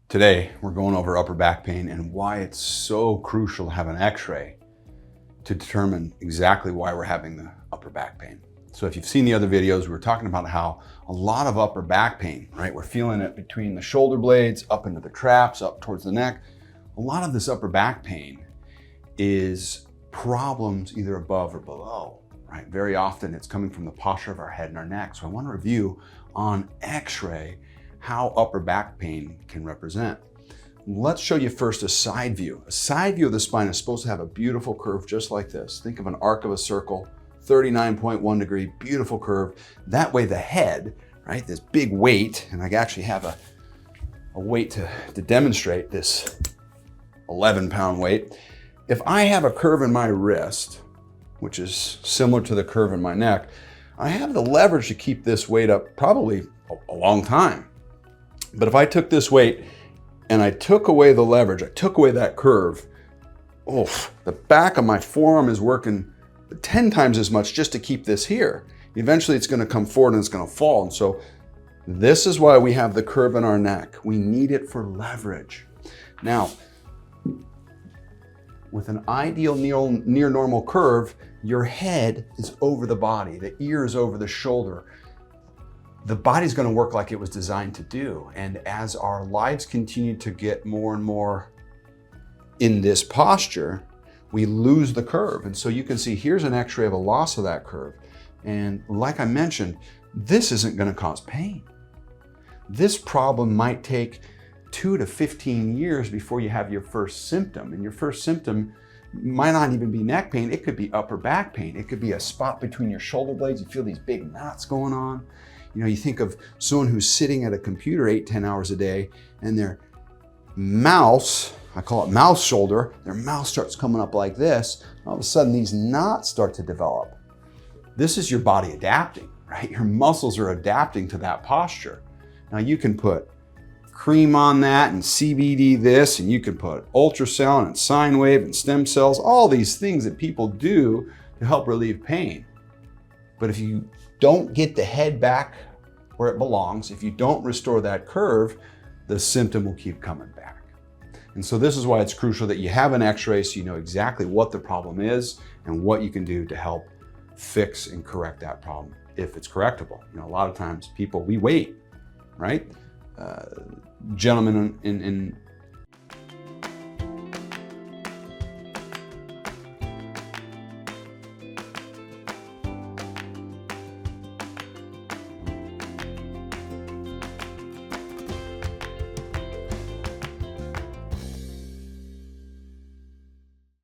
Today, we're going over upper back pain and why it's so crucial to have an x-ray to determine exactly why we're having the upper back pain. So if you've seen the other videos, we were talking about how a lot of upper back pain, right? We're feeling it between the shoulder blades, up into the traps, up towards the neck. A lot of this upper back pain is problems either above or below, right? Very often it's coming from the posture of our head and our neck. So I want to review on x-ray how upper back pain can represent. Let's show you first a side view. A side view of the spine is supposed to have a beautiful curve just like this. Think of an arc of a circle, 39.1 degree, beautiful curve. That way the head, right, this big weight, and I actually have a weight to demonstrate this 11-pound weight. If I have a curve in my wrist, which is similar to the curve in my neck, I have the leverage to keep this weight up probably a long time. But if I took this weight and I took away the leverage, I took away that curve, the back of my forearm is working 10 times as much just to keep this here. Eventually it's going to come forward and it's going to fall. And so this is why we have the curve in our neck. We need it for leverage. Now, with an ideal near normal curve, your head is over the body, the ear is over the shoulder. The body's going to work like it was designed to do. And as our lives continue to get more and more in this posture, we lose the curve. And so you can see here's an x-ray of a loss of that curve. And like I mentioned, this isn't going to cause pain. This problem might take 2 to 15 years before you have your first symptom. And your first symptom might not even be neck pain. It could be upper back pain. It could be a spot between your shoulder blades. You feel these big knots going on. You know, you think of someone who's sitting at a computer 8-10 hours a day and their mouse, I call it mouse shoulder, their mouth starts coming up like this. All of a sudden these knots start to develop. This is your body adapting, right? Your muscles are adapting to that posture. Now you can put cream on that and CBD this, and you can put ultrasound and sine wave and stem cells, all these things that people do to help relieve pain. But if you don't get the head back where it belongs, if you don't restore that curve, the symptom will keep coming back. And so this is why it's crucial that you have an x-ray so you know exactly what the problem is and what you can do to help fix and correct that problem if it's correctable. You know, a lot of times people, we wait, right? Gentlemen in